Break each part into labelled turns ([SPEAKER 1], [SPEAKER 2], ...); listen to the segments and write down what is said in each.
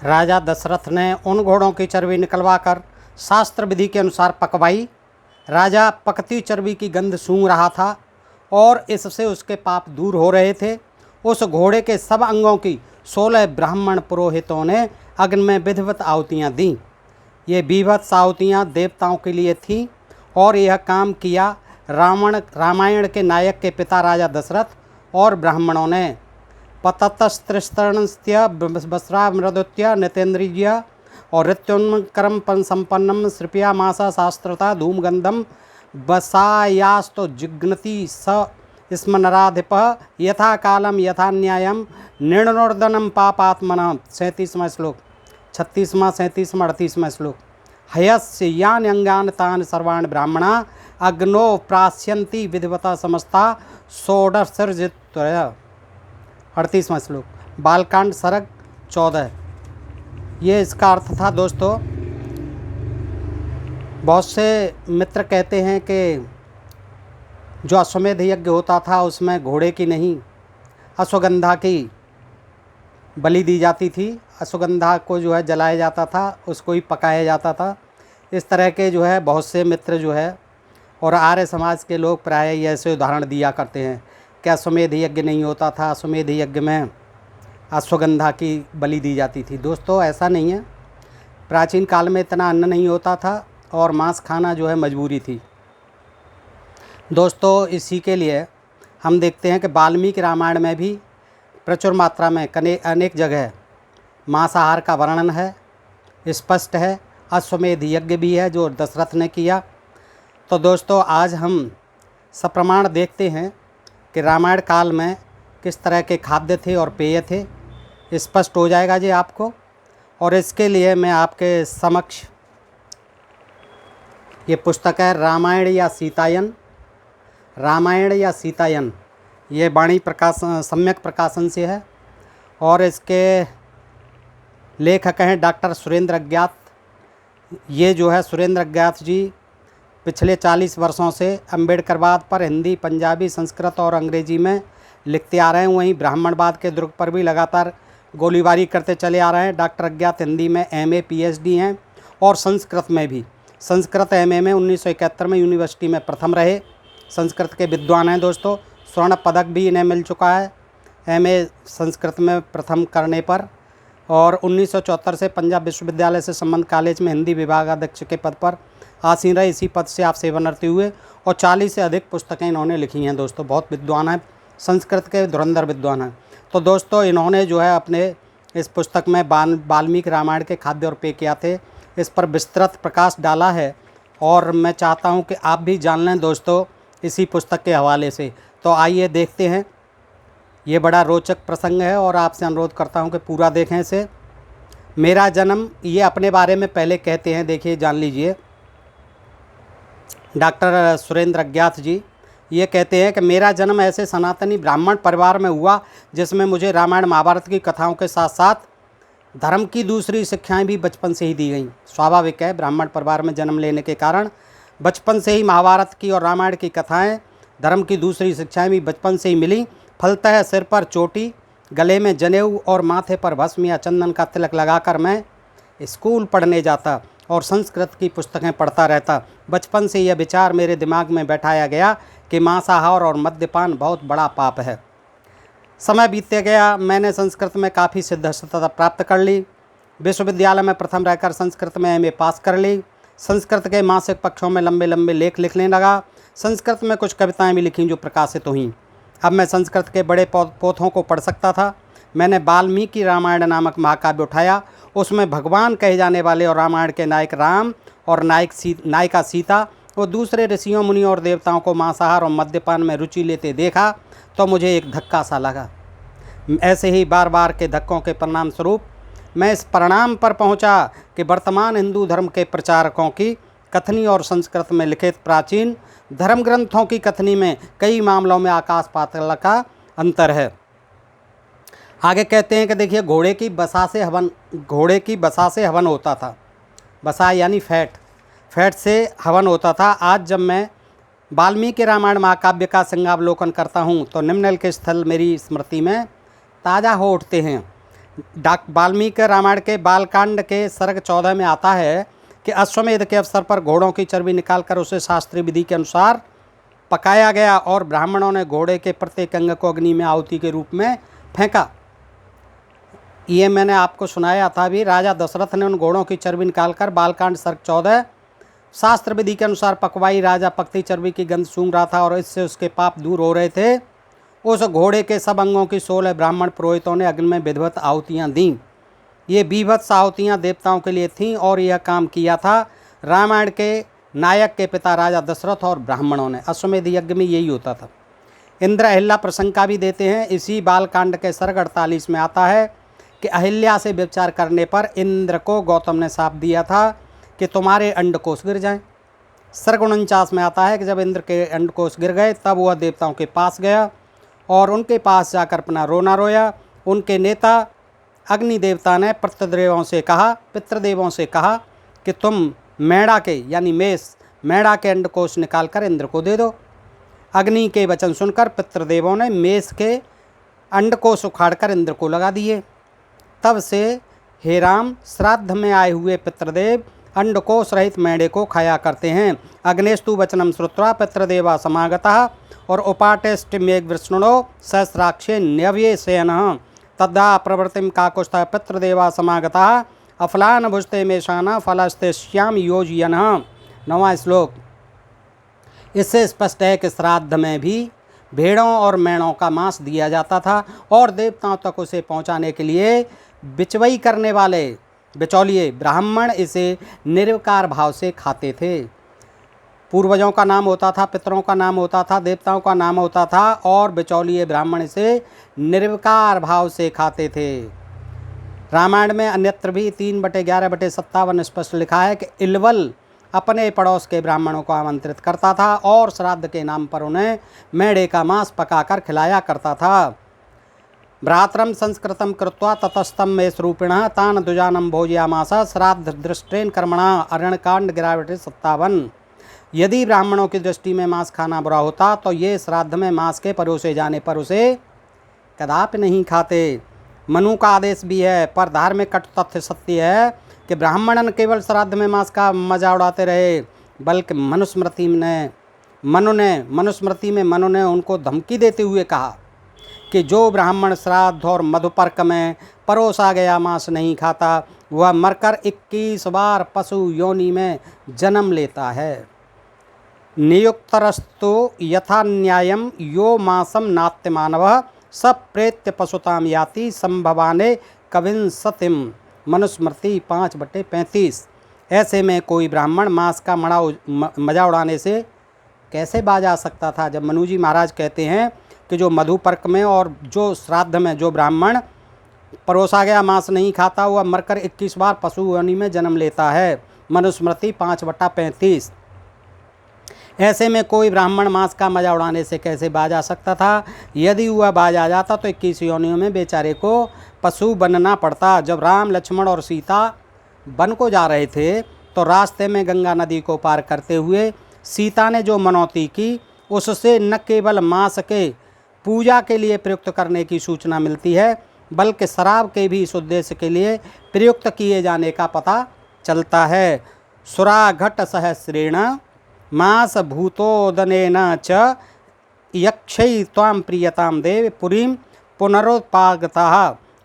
[SPEAKER 1] राजा दशरथ ने उन घोड़ों की चर्बी निकलवाकर शास्त्र विधि के अनुसार पकवाई। राजा पकती चर्बी की गंध सूंघ रहा था और इससे उसके पाप दूर हो रहे थे। उस घोड़े के सब अंगों की 16 ब्राह्मण पुरोहितों ने अग्नि में विधिवत आहुतियाँ दीं। ये विधिवत आहुतियाँ देवताओं के लिए थीं और यह काम किया रामायण के नायक के पिता राजा दशरथ और ब्राह्मणों ने। पततस्त्रिस्तरणस्त्य वस्त्रामृदुत्य नितेन्द्रिय और ऋत्योन्मकरम संपन्नम श्रृप्यामासा शास्त्रता धूमगंधम वसायास्तो जिग्नति स स्मनराधिप यथा कालम यथा न्यायम निर्णोर्दनम पापात्मना। 37वां श्लोक, 36वां, 37वां, 38वां श्लोक। हयस्य यान अंगान तान सर्वाण ब्राह्मणा अग्नो प्रास्यन्ति विधिवता समस्ता षोडशर्जित। 38वां श्लोक, बालकांड सर्ग 14। ये इसका अर्थ था दोस्तों। बहुत से मित्र कहते हैं कि जो अश्वमेध यज्ञ होता था उसमें घोड़े की नहीं अश्वगंधा की बलि दी जाती थी। अश्वगंधा को जो है जलाया जाता था, उसको ही पकाया जाता था। इस तरह के जो है बहुत से मित्र जो है और आर्य समाज के लोग प्रायः ऐसे उदाहरण दिया करते हैं कि अश्वमेध यज्ञ नहीं होता था, अश्वमेध यज्ञ में अश्वगंधा की बलि दी जाती थी। दोस्तों ऐसा नहीं है। प्राचीन काल में इतना अन्न नहीं होता था और मांस खाना जो है मजबूरी थी। दोस्तों इसी के लिए हम देखते हैं कि वाल्मीकि रामायण में भी प्रचुर मात्रा में अनेक जगह मांसाहार का वर्णन है, स्पष्ट है। अश्वमेध यज्ञ भी है जो दशरथ ने किया। तो दोस्तों आज हम सप्रमाण देखते हैं कि रामायण काल में किस तरह के खाद्य थे और पेय थे। स्पष्ट हो जाएगा जी आपको। और इसके लिए मैं आपके समक्ष ये पुस्तक है रामायण या सीतायन। रामायण या सीतायन ये वाणी प्रकाशन सम्यक प्रकाशन से है और इसके लेखक हैं डॉक्टर सुरेंद्र अज्ञात। ये जो है सुरेंद्र अज्ञात जी पिछले 40 वर्षों से अम्बेडकरवाद पर हिंदी, पंजाबी, संस्कृत और अंग्रेजी में लिखते आ रहे हैं। वहीं ब्राह्मणवाद के दुर्ग पर भी लगातार गोलीबारी करते चले आ रहे हैं। डॉक्टर अज्ञात हिंदी में MA PhD हैं और संस्कृत में भी। संस्कृत MA में 1971 में यूनिवर्सिटी में प्रथम रहे। संस्कृत के विद्वान हैं दोस्तों। स्वर्ण पदक भी इन्हें मिल चुका है MA संस्कृत में प्रथम करने पर। और 1974 से पंजाब विश्वविद्यालय से संबंध कॉलेज में हिंदी विभागाध्यक्ष के पद पर आसीन रहे। इसी पद से आप सेवानिवृत्त हुए और 40 से अधिक पुस्तकें इन्होंने लिखी हैं दोस्तों। बहुत विद्वान हैं, संस्कृत के धुरंधर विद्वान हैं। तो दोस्तों इन्होंने जो है अपने इस पुस्तक में वाल्मीकि रामायण के खाद्य और पेय क्या थे इस पर विस्तृत प्रकाश डाला है और मैं चाहता हूं कि आप भी जान लें दोस्तों इसी पुस्तक के हवाले से। तो आइए देखते हैं। ये बड़ा रोचक प्रसंग है और आपसे अनुरोध करता हूं कि पूरा देखें इसे। मेरा जन्म, ये अपने बारे में पहले कहते हैं, देखिए जान लीजिए। डॉक्टर सुरेंद्र अज्ञात जी ये कहते हैं कि मेरा जन्म ऐसे सनातनी ब्राह्मण परिवार में हुआ जिसमें मुझे रामायण महाभारत की कथाओं के साथ साथ धर्म की दूसरी शिक्षाएं भी बचपन से ही दी गईं। स्वाभाविक है, ब्राह्मण परिवार में जन्म लेने के कारण बचपन से ही महाभारत की और रामायण की कथाएं, धर्म की दूसरी शिक्षाएं भी बचपन से ही मिली। फलतः सिर पर चोटी, गले में जनेऊ और माथे पर भस्म या चंदन का तिलक लगाकर मैं स्कूल पढ़ने जाता और संस्कृत की पुस्तकें पढ़ता रहता। बचपन से यह विचार मेरे दिमाग में बैठाया गया कि मांसाहार और मद्यपान बहुत बड़ा पाप है। समय बीतते गया, मैंने संस्कृत में काफ़ी सिद्धता प्राप्त कर ली। विश्वविद्यालय में प्रथम रहकर संस्कृत में MA पास कर ली। संस्कृत के मासिक पक्षों में लंबे लंबे लेख लिखने लगा। संस्कृत में कुछ कविताएं भी लिखीं जो प्रकाशित हुईं। अब मैं संस्कृत के बड़े पोथों को पढ़ सकता था। मैंने वाल्मीकि रामायण नामक महाकाव्य उठाया। उसमें भगवान कहे जाने वाले और रामायण के नायक राम और नायिका सीता और दूसरे ऋषियों, मुनियों और देवताओं को मांसाहार और मद्यपान में रुचि लेते देखा तो मुझे एक धक्का सा लगा। ऐसे ही बार बार के धक्कों के परिणाम स्वरूप मैं इस परिणाम पर पहुंचा कि वर्तमान हिंदू धर्म के प्रचारकों की कथनी और संस्कृत में लिखित प्राचीन धर्म ग्रंथों की कथनी में कई मामलों में आकाश पाताल का अंतर है। आगे कहते हैं कि देखिए घोड़े की बसा से हवन होता था। बसा यानी फैट से हवन होता था। आज जब मैं वाल्मीकि रामायण महाकाव्य का संज्ञावलोकन करता हूँ तो निम्नलिखित स्थल मेरी स्मृति में ताज़ा हो उठते हैं। वाल्मीकि रामायण के बालकांड के सर्ग 14 में आता है कि अश्वमेध के अवसर पर घोड़ों की चर्बी निकालकर उसे शास्त्रीय विधि के अनुसार पकाया गया और ब्राह्मणों ने घोड़े के प्रत्येक अंग को अग्नि में आहुति के रूप में फेंका। ये मैंने आपको सुनाया था भी। राजा दशरथ ने उन घोड़ों की चर्बी निकालकर बालकांड सर्ग 14 शास्त्र विधि के अनुसार पकवाई। राजा पकती चर्बी की गंध सूंघ रहा था और इससे उसके पाप दूर हो रहे थे। उस घोड़े के सब अंगों की 16 ब्राह्मण पुरोहितों ने अग्नि में विधिवत आहुतियाँ दीं। ये विधिवत आहुतियाँ देवताओं के लिए थीं और यह काम किया था रामायण के नायक के पिता राजा दशरथ और ब्राह्मणों ने। अश्वमेध यज्ञ में यही होता था। इंद्र अहिल्या प्रसंग का भी देते हैं। इसी बालकांड के सर्ग 48 में आता है कि अहिल्या से व्यभिचार करने पर इंद्र को गौतम ने शाप दिया था कि तुम्हारे अंडकोश गिर जाएं। सर्ग 49 में आता है कि जब इंद्र के अंडकोश गिर गए तब वह देवताओं के पास गया और उनके पास जाकर अपना रोना रोया। उनके नेता अग्नि देवता ने पितृदेवों से कहा कि तुम मेढ़ा के यानी मेढ़ा के अंडकोश निकालकर इंद्र को दे दो। अग्नि के वचन सुनकर पितृदेवों ने मेष के अंडकोश उखाड़कर इंद्र को लगा दिए। तब से हे राम, श्राद्ध में आए हुए पितृदेव अंडकोश रहित मेढ़े को खाया करते हैं। अग्नेस्तु वचनम श्रुत्वा पितृदेवा समागतः और उपाटेष्टिमेघ विष्णुनो सहस्राक्षे न्यव्यसेनः तद्धा प्रवृत्तिम काकुस्थः पितृदेवा समागतः अफलान भुजते मेषाना फलस्ते श्याम योजयनः। 9वां श्लोक। इससे स्पष्ट है कि श्राद्ध में भी भेड़ों और मेढ़ों का मांस दिया जाता था और देवताओं तक उसे पहुंचाने के लिए बिचवई करने वाले बिचौलिए ब्राह्मण इसे निर्विकार भाव से खाते थे। पूर्वजों का नाम होता था, पितरों का नाम होता था, देवताओं का नाम होता था और बिचौलिए ब्राह्मण इसे निर्विकार भाव से खाते थे। रामायण में अन्यत्र भी 3/11/57 स्पष्ट लिखा है कि इलवल अपने पड़ोस के ब्राह्मणों को आमंत्रित करता था और श्राद्ध के नाम पर उन्हें मेढ़े का मांस पकाकर खिलाया करता था। भ्रातरम संस्कृतम कृत्वा ततस्तम में स्वरूपिणः तान दुजानम भोजयामास श्राद्ध दृष्टेन कर्मणा। अरण्यकांड 11/57। यदि ब्राह्मणों की दृष्टि में मांस खाना बुरा होता तो ये श्राद्ध में मांस के परोसे जाने पर उसे कदापि नहीं खाते। मनु का आदेश भी है, पर धार्मिक कट तथ्य सत्य है कि ब्राह्मणन केवल श्राद्ध में मांस का मजा उड़ाते रहे, बल्कि मनुस्मृति में मनु ने उनको धमकी देते हुए कहा कि जो ब्राह्मण श्राद्ध और मधुपर्क में परोसा गया मांस नहीं खाता वह मरकर 21 बार पशु योनि में जन्म लेता है। नियुक्तरस्तु यथा न्यायम यो मांसम नात्य मानवः सब प्रेत्य पशुताम याति संभवाने कविंसतिम। मनुस्मृति 5/35। ऐसे में कोई ब्राह्मण मांस का मजा उड़ाने से कैसे बाज आ सकता था, जब मनु जी महाराज कहते हैं कि जो मधुपर्क में और जो श्राद्ध में जो ब्राह्मण परोसा गया मांस नहीं खाता वह मरकर 21 बार पशु योनि में जन्म लेता है। मनुस्मृति 5/35। ऐसे में कोई ब्राह्मण मांस का मजा उड़ाने से कैसे बाज आ सकता था। यदि वह बाज आ जाता तो 21 योनियों में बेचारे को पशु बनना पड़ता। जब राम, लक्ष्मण और सीता वन को जा रहे थे तो रास्ते में गंगा नदी को पार करते हुए सीता ने जो मनौती की उससे न केवल मांस के पूजा के लिए प्रयुक्त करने की सूचना मिलती है, बल्कि शराब के भी इस उद्देश्य के लिए प्रयुक्त किए जाने का पता चलता है। सुराघट सहस्रेण मास भूतोदनेन च यक्षै त्वां प्रियताम देव पुरीम पुनरुत्पागतः।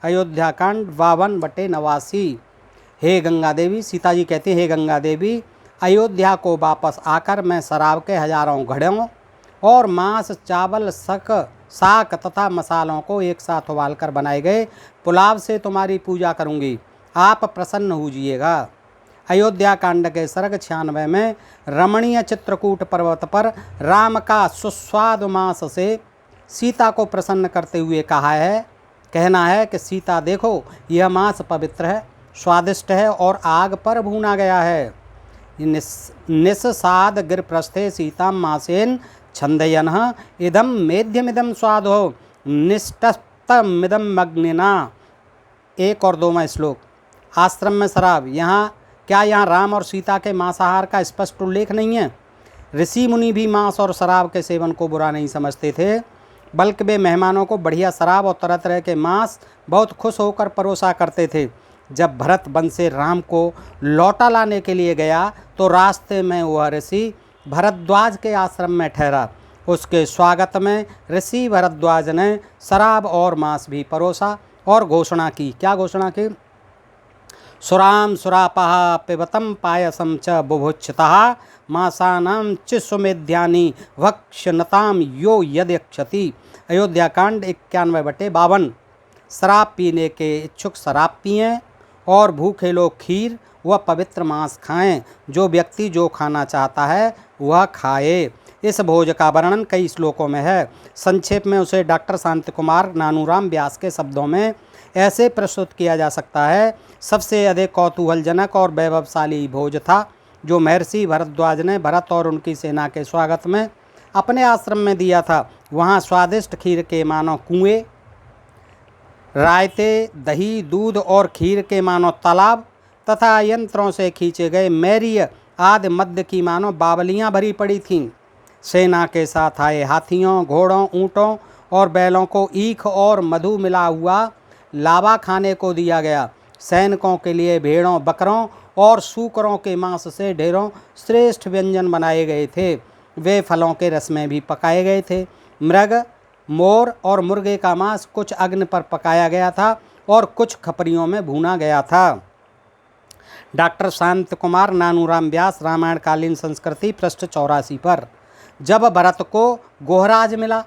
[SPEAKER 1] अयोध्याकांड 52/89। हे गंगा देवी, सीता जी कहती हैं, हे गंगा देवी, अयोध्या को वापस आकर मैं शराब के हजारों घड़ों और मांस, चावल, शाक तथा मसालों को एक साथ उबालकर बनाए गए पुलाव से तुम्हारी पूजा करूंगी। आप प्रसन्न होजिएगा। अयोध्या कांड के सर्ग 96 में रमणीय चित्रकूट पर्वत पर राम का सुस्वादु मांस से सीता को प्रसन्न करते हुए कहना है कि सीता देखो, यह मांस पवित्र है, स्वादिष्ट है और आग पर भूना गया है। निस्साद गिरप्रस्थे सीताम मासेन छंदयनः इदम मेध्यमिदम स्वादो निष्टस्तमिदम अग्निना। 1 और 2वां श्लोक। आश्रम में शराब। क्या यहाँ राम और सीता के मांसाहार का स्पष्ट उल्लेख नहीं है? ऋषि मुनि भी मांस और शराब के सेवन को बुरा नहीं समझते थे। बल्कि वे मेहमानों को बढ़िया शराब और तरह तरह के मांस बहुत खुश होकर परोसा करते थे। जब भरत वन से राम को लौटा लाने के लिए गया तो रास्ते में वह ऋषि भरद्वाज के आश्रम में ठहरा। उसके स्वागत में ऋषि भरद्वाज ने शराब और मांस भी परोसा और घोषणा की। क्या घोषणा की? सुराम सुरापः पिबतं पायसं च बुभुक्षितः मासानां च सुमेध्यानि भक्ष्यनताम यो यद्यक्षति। अयोध्या कांड 91/52। शराब पीने के इच्छुक शराब पिएं और भूखे लोग खीर व पवित्र मांस खाएं। जो व्यक्ति जो खाना चाहता है वह खाए। इस भोज का वर्णन कई श्लोकों में है। संक्षेप में उसे डॉक्टर शांति कुमार नानूराम व्यास के शब्दों में ऐसे प्रस्तुत किया जा सकता है। सबसे अधिक कौतूहलजनक और वैभवशाली भोज था जो महर्षि भरद्वाज ने भरत और उनकी सेना के स्वागत में अपने आश्रम में दिया था। वहाँ स्वादिष्ट खीर के मानो कुएं, रायते, दही, दूध और खीर के मानो तालाब तथा यंत्रों से खींचे गए मैरिय आदि मध्य की मानो बावलियाँ भरी पड़ी थीं। सेना के साथ आए हाथियों, घोड़ों, ऊँटों और बैलों को ईख और मधु मिला हुआ लावा खाने को दिया गया। सैनिकों के लिए भेड़ों, बकरों और सूकरों के मांस से ढेरों श्रेष्ठ व्यंजन बनाए गए थे। वे फलों के रस में भी पकाए गए थे। मृग, मोर और मुर्गे का मांस कुछ अग्नि पर पकाया गया था और कुछ खपरियों में भूना गया था। डॉक्टर शांत कुमार नानूराम व्यास, रामायण कालीन संस्कृति, पृष्ठ 84 पर। जब भरत को गोहराज मिला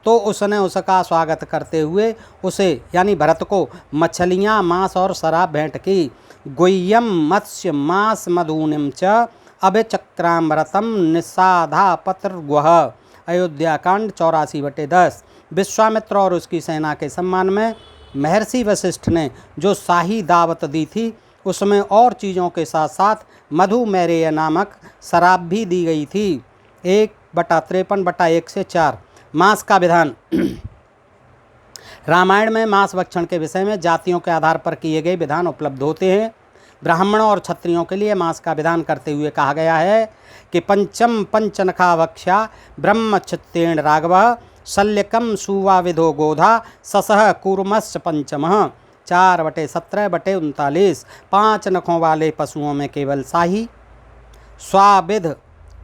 [SPEAKER 1] तो उसने उसका स्वागत करते हुए उसे यानी भरत को मछलियाँ, मांस और शराब भेंट की। गुह्यम मत्स्य मांस मधुनिम च अभिचक्रामृतम निषाधा पत्र गुह। अयोध्या कांड 84/10। विश्वामित्र और उसकी सेना के सम्मान में महर्षि वशिष्ठ ने जो शाही दावत दी थी उसमें और चीज़ों के साथ साथ मधुमेरेय नामक शराब भी दी गई थी। 1/53/1 से 4। मांस का विधान। रामायण में मांस भक्षण के विषय में जातियों के आधार पर किए गए विधान उपलब्ध होते हैं। ब्राह्मणों और क्षत्रियों के लिए मांस का विधान करते हुए कहा गया है कि पंचम पंचनखा भक्षा ब्रह्मक्षत्रेण राघव शल्यकम सुवाविधो गोधा ससह कूर्मश्च पंचमः। 4/17/39। 5 नखों वाले पशुओं में केवल शाही, स्वाविध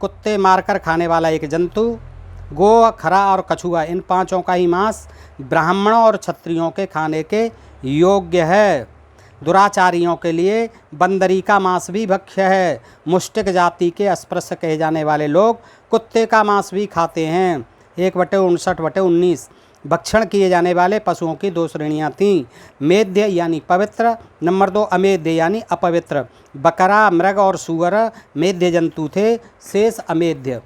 [SPEAKER 1] कुत्ते मारकर खाने वाला एक जंतु, गो, खरा और कछुआ, इन 5 का ही मांस ब्राह्मणों और क्षत्रियों के खाने के योग्य है। दुराचारियों के लिए बंदरी का मांस भी भक्ष्य है। मुष्टिक जाति के अस्पृश्य कहे जाने वाले लोग कुत्ते का मांस भी खाते हैं। 1/59/19। भक्षण किए जाने वाले पशुओं की 2 श्रेणियाँ थीं। मेध्य यानी पवित्र, नंबर 2 अमेध्य यानी अपवित्र। बकरा, मृग और सूअर मेध्य जंतु थे, शेष अमेध्य।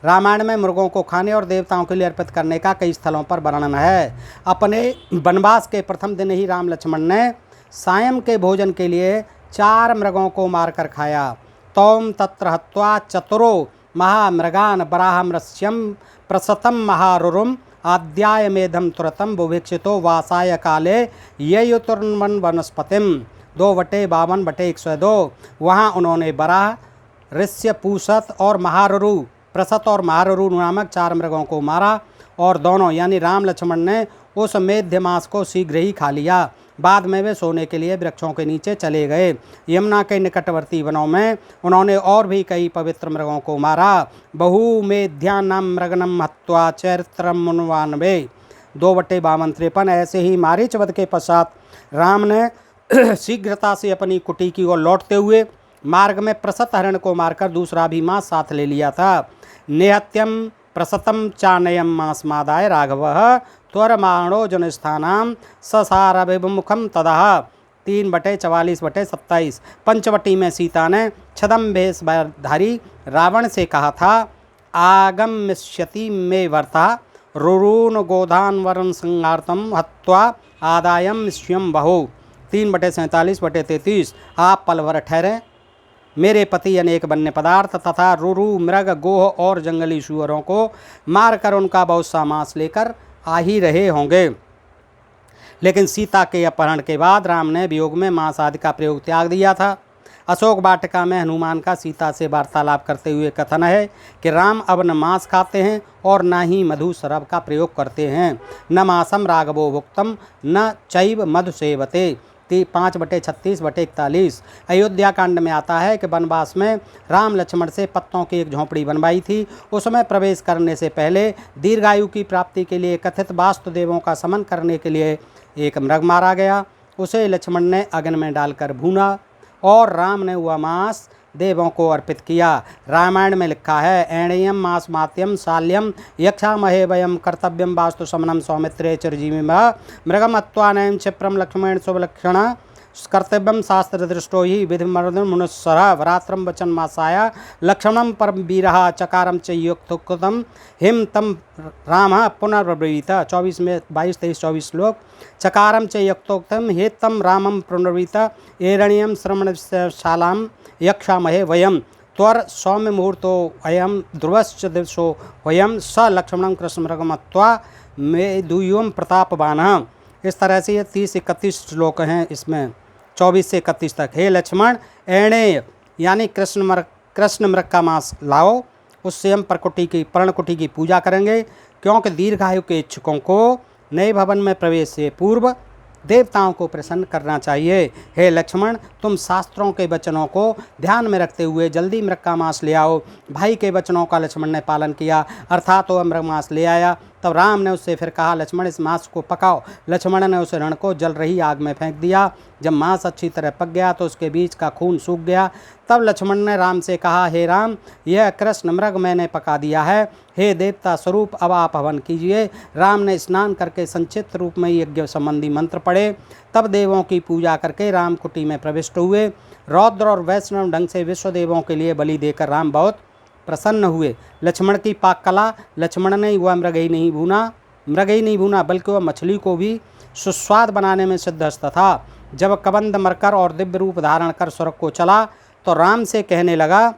[SPEAKER 1] रामायण में मुर्गों को खाने और देवताओं के लिए अर्पित करने का कई स्थलों पर वर्णन है। अपने वनवास के प्रथम दिन ही राम लक्ष्मण ने सायं के भोजन के लिए 4 मृगों को मारकर खाया। तौम तत्र हत्वा चतुरो महामृगान बराहमृष्यम प्रसतम महारुरुम आद्याय मेधम तुरतम बुभिक्षितो वासाय काले ययुतुर्वन वनस्पतिम। 2/52/102। वहाँ उन्होंने बराह, ऋष्य, पूषत और महारुरु, प्रसत और महारुरु नामक 4 मृगों को मारा और दोनों यानी राम लक्ष्मण ने उस मेध्य मांस को शीघ्र ही खा लिया। बाद में वे सोने के लिए वृक्षों के नीचे चले गए। यमुना के निकटवर्ती वनों में उन्होंने और भी कई पवित्र मृगों को मारा। बहुमेध्यानाम मृगनम हत्वा चरित्रम मुनवानवे। 2/52-53। ऐसे ही मारीच वध के पश्चात राम ने शीघ्रता से अपनी कुटी की ओर लौटते हुए मार्ग में प्रसत हरण को मारकर दूसरा भी मांस साथ ले लिया था। निहत्यम प्रसतम चानयम मांसमादाय राघवः त्वरमाणो जनस्थानाम ससारभिमुखम तदः। 3/44/27। पंचवटी में सीता ने छदम भेषधारी रावण से कहा था, आगम्यष्यति मे वर्ता रुरून गोधान वरण संहार्तम हत्वा आदायम स्वयं बहो। 3/47/33। आप पलवर ठहरे, मेरे पति अनेक वन्य पदार्थ तथा रुरु, मृग, गोह और जंगली सूअरों को मारकर उनका बहुत सा मांस लेकर आ ही रहे होंगे। लेकिन सीता के अपहरण के बाद राम ने वियोग में मांस आदि का प्रयोग त्याग दिया था। अशोक वाटिका में हनुमान का सीता से वार्तालाप करते हुए कथन है कि राम अब न मांस खाते हैं और न ही मधु शरब का प्रयोग करते हैं। न मासम राघवो भुक्तम न चैव मधु सेवते। 5/36/41। अयोध्या कांड में आता है कि वनवास में राम लक्ष्मण से पत्तों की एक झोंपड़ी बनवाई थी। उसमें प्रवेश करने से पहले दीर्घायु की प्राप्ति के लिए कथित वास्तुदेवों का समन करने के लिए एक मृग मारा गया। उसे लक्ष्मण ने अग्नि में डालकर भूना और राम ने वह मांस देवों को अर्पित किया। रामायण में लिखा है, एणयम मास मात्यम शाल्यम यक्षामहे वयम कर्तव्यम वास्तु समनम सौमित्रे चिरजीवी मृगम अत्वानयम क्षिप्रम लक्ष्मण शुभलक्षण कर्तव्यम शास्त्र दृष्टो ही विधिमर्दन मुनुस्सर वरात्रम वचन मासाया लक्ष्मणम परम वीरः चकारम च युक्तम हिम तम राम पुनर्ब्रवीत। 24 में 22, 23, 24 श्लोक। चकारम च युक्तोक्तम हे तम रामम पुनर्ब्रवीत एरण्यम श्रवणशालाम यक्षामहे वयम त्वर सौम्य मुहूर्तो अयम ध्रुवश्च दिवसो वयम स लक्ष्मणं कृष्णमृगमत्वा मे दुय्यम प्रतापवान। इस तरह से ये 30-31 श्लोक हैं इसमें, 24 से 31 तक। हे लक्ष्मण, एणे यानी कृष्ण मृग का मांस लाओ, उससे हम पर्णकुटी की पूजा करेंगे, क्योंकि दीर्घायु के इच्छुकों को नए भवन में प्रवेश से पूर्व देवताओं को प्रसन्न करना चाहिए। हे लक्ष्मण, तुम शास्त्रों के वचनों को ध्यान में रखते हुए जल्दी मृग का मांस ले आओ। भाई के वचनों का लक्ष्मण ने पालन किया, अर्थात वह मृग मांस ले आया। तब राम ने उससे फिर कहा, लक्ष्मण इस मांस को पकाओ। लक्ष्मण ने उस रण को जल रही आग में फेंक दिया। जब मांस अच्छी तरह पक गया तो उसके बीच का खून सूख गया। तब लक्ष्मण ने राम से कहा, हे राम, यह कृष्ण मृग मैंने पका दिया है। हे देवता स्वरूप अब आप हवन कीजिए। राम ने स्नान करके संक्षिप्त रूप में यज्ञ संबंधी मंत्र पढ़े। तब देवों की पूजा करके राम कुटी में प्रविष्ट हुए। रौद्र और वैष्णव ढंग से विश्व देवों के लिए बलि देकर राम बहुत प्रसन्न हुए। लक्ष्मण की पाक कला, लक्ष्मण ने वह मृग ही नहीं भूना बल्कि वह मछली को भी सुस्वाद बनाने में सिद्धहस्त था। जब कबंध मरकर और दिव्य रूप धारण कर स्वर्ग को चला तो राम से कहने लगा,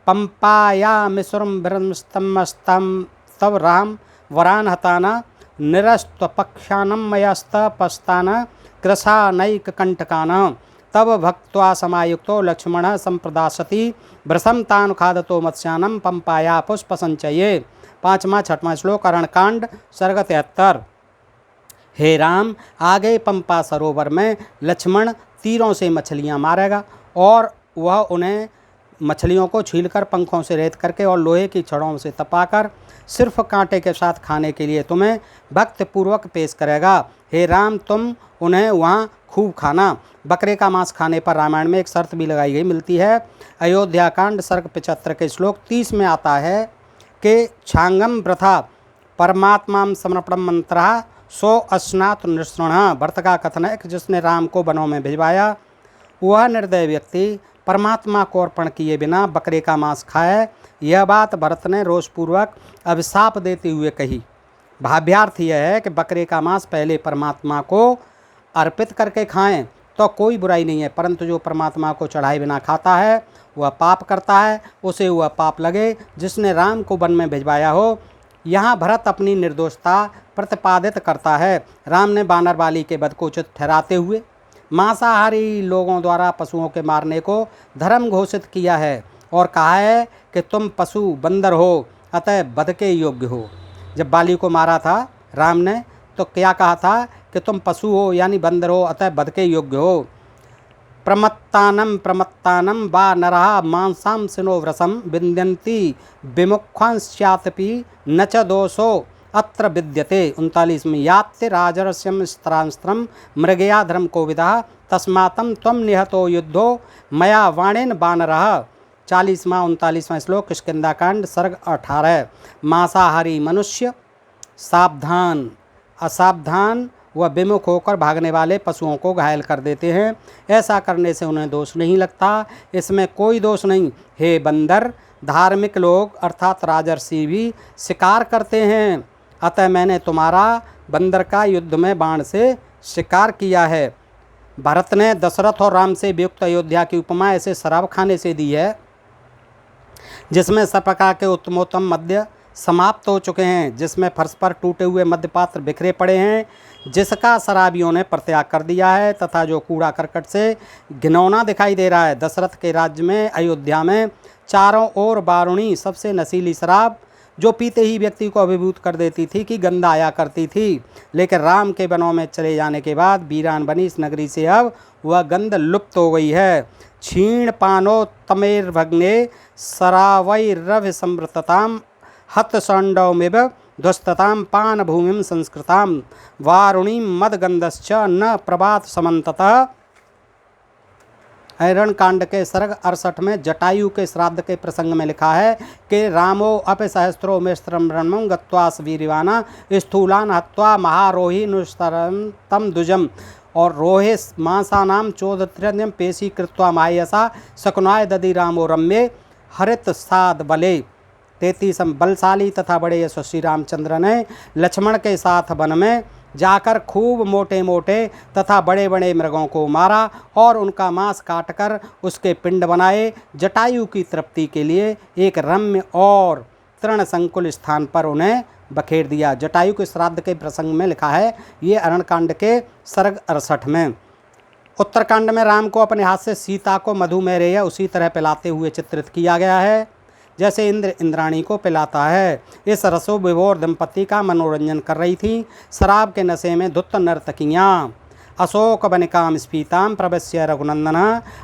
[SPEAKER 1] पंपाया मिश्रम ब्रह्मस्तम तब राम वरान हताना निरस्त पक्षानम मयस्त पस्ताना कृषा नैक कंटकाना। तब भक्त्वा समायुक्तो लक्ष्मण संप्रदासति भ्रसम तान खादतो मत्स्यानम पंपाया पुष्प संचये। 5वां-6वां श्लोक। अरणकांड सर्ग 73। हे राम, आगे पंपा सरोवर में लक्ष्मण तीरों से मछलियां मारेगा और वह उन्हें मछलियों को छीलकर पंखों से रेत करके और लोहे की छड़ों से तपाकर सिर्फ कांटे के साथ खाने के लिए तुम्हें भक्तिपूर्वक पेश करेगा। हे राम, तुम उन्हें वहाँ खूब खाना। बकरे का मांस खाने पर रामायण में एक शर्त भी लगाई गई मिलती है। अयोध्या कांड सर्ग 75 के श्लोक 30 में आता है कि छांगम प्रथा परमात्मा समर्पण मंत्र सो अस्नात निःसृण। भरत का कथन है कि जिसने राम को वनों में भिजवाया वह निर्दय व्यक्ति परमात्मा को अर्पण किए बिना बकरे का मांस खाए। यह बात भरत ने रोषपूर्वक अभिशाप देते हुए कही। भाव्यार्थ यह है कि बकरे का मांस पहले परमात्मा को अर्पित करके खाएं तो कोई बुराई नहीं है, परंतु जो परमात्मा को चढ़ाए बिना खाता है वह पाप करता है, उसे वह पाप लगे जिसने राम को वन में भिजवाया हो। यहाँ भरत अपनी निर्दोषता प्रतिपादित करता है। राम ने बानर बाली के वध को उचित ठहराते हुए मांसाहारी लोगों द्वारा पशुओं के मारने को धर्म घोषित किया है और कहा है कि तुम पशु बंदर हो, अतः वध के योग्य हो। जब बाली को मारा था राम ने तो क्या कहा था कि तुम पशु हो यानी बंदर हो, अतः वध के योग्य हो। प्रमत्तानम वा नरः मांसां सिनो व्रसम विंद्यन्ति विमुखांस्यातपि न च दोषो अत्र विद्यते। 39 में यात्ति राजर्ष्यम स्त्रांस्त्रम मृगया धर्म कोविदः तस्मात्म त्वं निहतो युद्धो मया वाणेन बानरः। 40वां-39वां श्लोक किष्किंधा सर्ग 18। मांसाहारी मनुष्य सावधान, असावधान व विमुख होकर भागने वाले पशुओं को घायल कर देते हैं। ऐसा करने से उन्हें दोष नहीं लगता, इसमें कोई दोष नहीं। हे बंदर, धार्मिक लोग अर्थात राजर्षि भी शिकार करते हैं, अतः मैंने तुम्हारा बंदर का युद्ध में बाण से शिकार किया है। भरत ने दशरथ और राम से वियुक्त अयोध्या की उपमा ऐसे शराब खाने से दी है जिसमें सब प्रकार के उत्तमोत्तम मद्य समाप्त हो चुके हैं, जिसमें फर्श पर टूटे हुए मद्यपात्र बिखरे पड़े हैं, जिसका शराबियों ने परित्याग कर दिया है तथा जो कूड़ा करकट से घिनौना दिखाई दे रहा है। दशरथ के राज्य में अयोध्या में चारों ओर बारुणी सबसे नशीली शराब, जो पीते ही व्यक्ति को अभिभूत कर देती थी कि गंध आया करती थी, लेकिन राम के वनों में चले जाने के बाद वीरान बनी इस नगरी से अब वह गंध लुप्त हो गई है। क्षीण पानो तमेर्भग्ने सरावैरभि संवृतताम हतसंडौमिव ध्वस्तताम पान भूमिम संस्कृताम वारुणी मदगंधश्च न प्रभात समन्ततः। हिरण कांड के सर्ग 68 में जटायु के श्राद्ध के प्रसंग में लिखा है कि रामो अपि सहस्रो मिश्रम ब्रह्मं गत्वास वीरवाना स्थूलान हत्वा महारोही नुस्तरम तम दुजम और रोहे मांसानाम चोदत्रयम पेशी कृत्वा मायसा शकुनाय दधि रामो रम्ये हरित साध बले। 33 बलशाली तथा बड़े यशस्वी रामचंद्र ने लक्ष्मण के साथ वन में जाकर खूब मोटे मोटे तथा बड़े बड़े मृगों को मारा और उनका मांस काटकर उसके पिंड बनाए। जटायु की तृप्ति के लिए एक रम्य और तृण संकुल स्थान पर उन्हें बखेर दिया। जटायु के श्राद्ध के प्रसंग में लिखा है, ये अरण्यकांड के सर्ग 68 में। उत्तरकांड में राम को अपने हाथ से सीता को मधुमेह उसी तरह पिलाते हुए चित्रित किया गया है जैसे इंद्र इंद्राणी को पिलाता है। इस रसो विभोर दंपति का मनोरंजन कर रही थी। शराब के नशे में धुत नर्तकियाँ अशोक वनिकाम स्फीताम प्रवेश्य रघुनंदन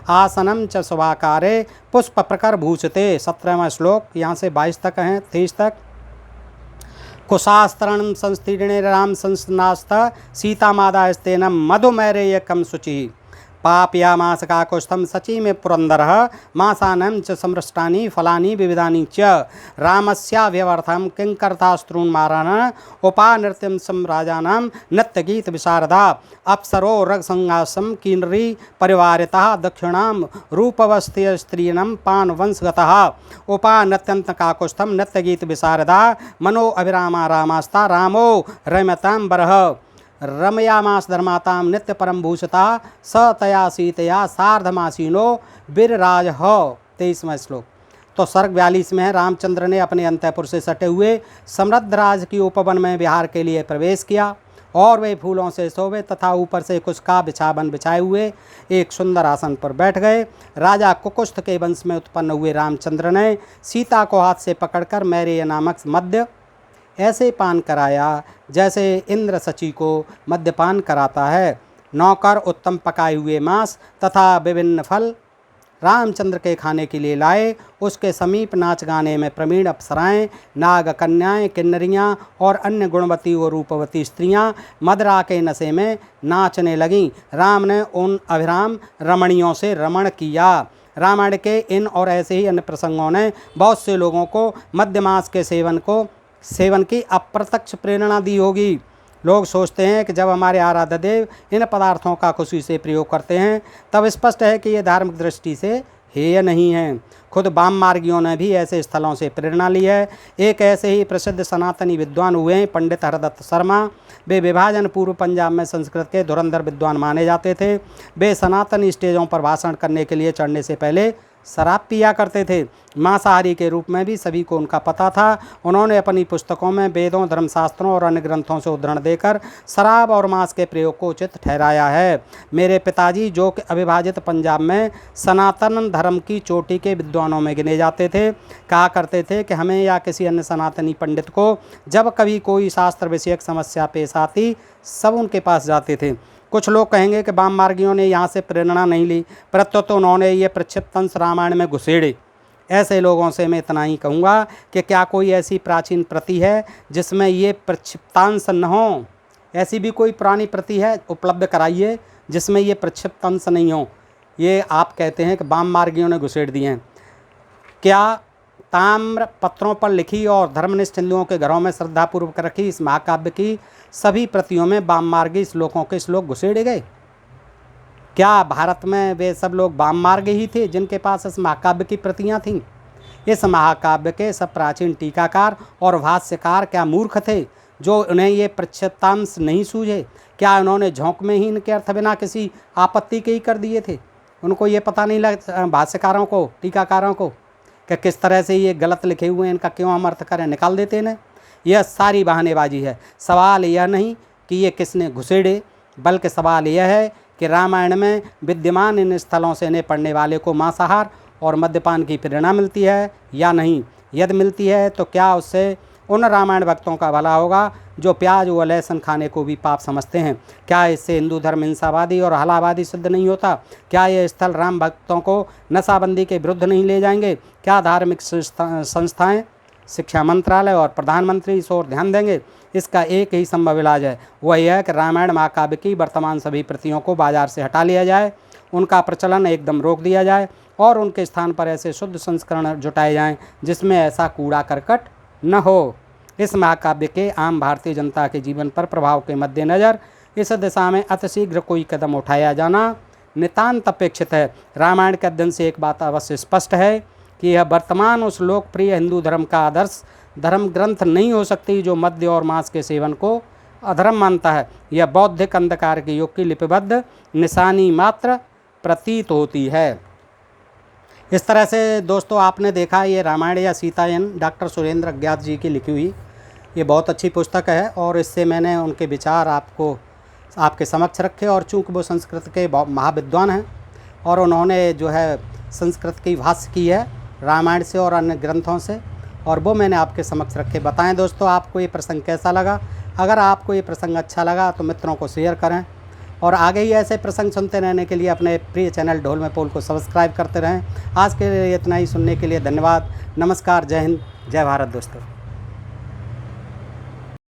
[SPEAKER 1] आसनम च शुभाकारे पुष्प प्रकर भूषते। 17वां श्लोक यहाँ से 22 तक हैं, 23 तक। कुशास्त्रणं संस्तीर्णे राम संस्नास्त सीता मादास्तेनम मधुमैरेयकम शुचि पापयामास काकुष्ठम सची में पुरंदरः मासानं च समृष्टानि फलानि विविधानि च रामस्याव्यवर्थं किंकर्तास्त्रून् मारन उपानृत्यं सम्राजानां नृत्यगीत विशारदा अप्सरो रगसंहासं किन्नरी परिवारितः दक्षिणां रूपवस्थिय स्त्रीणं पानवंशगतः उपानृत्यंत काकुष्ठं नृत्यगीत विशारदा मनो अभिरामा रामास्ता रामो रमतां बरः रमयामास धर्माताम नित्य परम भूषता स तया सीतया सार्धमासीनो बिरराज हो। 23वां श्लोक। तो सर्ग 42 में है, रामचंद्र ने अपने अंतःपुर से सटे हुए समृद्ध राज की उपवन में विहार के लिए प्रवेश किया और वे फूलों से शोभे तथा ऊपर से कुछ का बिछावन बिछाए हुए एक सुंदर आसन पर बैठ गए। राजा कुकुष्ठ के वंश में उत्पन्न हुए रामचंद्र ने सीता को हाथ से पकड़कर मैरेय नामक मद्य ऐसे पान कराया जैसे इंद्र सची को मद्यपान कराता है। नौकर उत्तम पकाए हुए मांस तथा विभिन्न फल रामचंद्र के खाने के लिए लाए। उसके समीप नाच गाने में प्रवीण अप्सराएं, नाग कन्याएं, किन्नरियां और अन्य गुणवती और रूपवती स्त्रियां मदरा के नशे में नाचने लगीं। राम ने उन अभिराम रमणियों से रमण किया। रामायण के इन और ऐसे ही अन्य प्रसंगों ने बहुत से लोगों को मद्यमांस के सेवन की अप्रत्यक्ष प्रेरणा दी होगी। लोग सोचते हैं कि जब हमारे आराध्य देव इन पदार्थों का खुशी से प्रयोग करते हैं तब स्पष्ट है कि ये धार्मिक दृष्टि से हेय नहीं है। खुद वाम मार्गियों ने भी ऐसे स्थलों से प्रेरणा ली है। एक ऐसे ही प्रसिद्ध सनातनी विद्वान हुए हैं पंडित हरदत्त शर्मा। वे विभाजन पूर्व पंजाब में संस्कृत के धुरंधर विद्वान माने जाते थे। वे सनातनी स्टेजों पर भाषण करने के लिए चढ़ने से पहले शराब पिया करते थे। मांसाहारी के रूप में भी सभी को उनका पता था। उन्होंने अपनी पुस्तकों में वेदों, धर्मशास्त्रों और अन्य ग्रंथों से उद्धरण देकर शराब और मांस के प्रयोग को उचित ठहराया है। मेरे पिताजी, जो कि अविभाजित पंजाब में सनातन धर्म की चोटी के विद्वानों में गिने जाते थे, कहा करते थे कि हमें या किसी अन्य सनातनी पंडित को जब कभी कोई शास्त्र विषयक समस्या पेश आती, सब उनके पास जाते थे। कुछ लोग कहेंगे कि वाम मार्गियों ने यहाँ से प्रेरणा नहीं ली, प्रत्युत तो उन्होंने ये प्रक्षिप्तांश रामायण में घुसेड़े। ऐसे लोगों से मैं इतना ही कहूँगा कि क्या कोई ऐसी प्राचीन प्रति है जिसमें ये प्रक्षिप्तांश न हो? ऐसी भी कोई पुरानी प्रति है, उपलब्ध कराइए जिसमें ये प्रक्षिप्तांश नहीं हो। ये आप कहते हैं कि वाम मार्गियों ने घुसेड़ दिए हैं। क्या ताम्र पत्रों पर लिखी और धर्मनिष्ठ हिंदुओं के घरों में श्रद्धापूर्वक रखी इस महाकाव्य की सभी प्रतियों में वाम मार्गी श्लोकों के श्लोक घुसेड़े गए? क्या भारत में वे सब लोग वाम मार्ग ही थे जिनके पास इस महाकाव्य की प्रतियां थीं? इस महाकाव्य के सब प्राचीन टीकाकार और भाष्यकार क्या मूर्ख थे जो उन्हें ये प्रक्षिप्तांश नहीं सूझे? क्या उन्होंने झोंक में ही इनके अर्थ बिना किसी आपत्ति के ही कर दिए थे? उनको ये पता नहीं लगा, भाष्यकारों को, टीकाकारों को, कि किस तरह से ये गलत लिखे हुए हैं, इनका क्यों हम अर्थ करें, निकाल देते इन्हें। यह सारी बहानेबाजी है। सवाल यह नहीं कि ये किसने घुसेड़े, बल्कि सवाल यह है कि रामायण में विद्यमान इन स्थलों से इन्हें पढ़ने वाले को मांसाहार और मद्यपान की प्रेरणा मिलती है या नहीं। यदि मिलती है तो क्या उससे उन रामायण भक्तों का भला होगा जो प्याज व लहसुन खाने को भी पाप समझते हैं? क्या इससे हिंदू धर्म हिंसावादी और हलावादी सिद्ध नहीं होता? क्या ये स्थल राम भक्तों को नशाबंदी के विरुद्ध नहीं ले जाएंगे? क्या धार्मिक संस्थाएं, शिक्षा मंत्रालय और प्रधानमंत्री इस ओर ध्यान देंगे? इसका एक ही संभव इलाज है, वह यह है कि रामायण महाकाव्य की वर्तमान सभी प्रतियों को बाजार से हटा लिया जाए, उनका प्रचलन एकदम रोक दिया जाए और उनके स्थान पर ऐसे शुद्ध संस्करण जुटाए जाएं जिसमें ऐसा कूड़ा करकट न हो। इस महाकाव्य के आम भारतीय जनता के जीवन पर प्रभाव के मद्देनज़र इस दिशा में अतिशीघ्र कोई कदम उठाया जाना नितांत अपेक्षित है। रामायण के अध्ययन से एक बात अवश्य स्पष्ट है कि यह वर्तमान उस लोकप्रिय हिंदू धर्म का आदर्श धर्म ग्रंथ नहीं हो सकती जो मद्य और मांस के सेवन को अधर्म मानता है। यह बौद्धिक अंधकार के युग की लिपिबद्ध निशानी मात्र प्रतीत होती है। इस तरह से दोस्तों आपने देखा ये रामायण या सीतायन डॉक्टर सुरेंद्र अज्ञात जी की लिखी हुई ये बहुत अच्छी पुस्तक है और इससे मैंने उनके विचार आपके समक्ष रखे। और चूँकि वो संस्कृत के महाविद्वान हैं और उन्होंने जो है संस्कृत की भाष्य की है रामायण से और अन्य ग्रंथों से, और वो मैंने आपके समक्ष रखे। बताएं दोस्तों आपको ये प्रसंग कैसा लगा। अगर आपको ये प्रसंग अच्छा लगा तो मित्रों को शेयर करें और आगे ही ऐसे प्रसंग सुनते रहने के लिए अपने प्रिय चैनल ढोल में पोल को सब्सक्राइब करते रहें। आज के लिए इतना ही। सुनने के लिए धन्यवाद। नमस्कार, जय हिंद, जय भारत दोस्तों।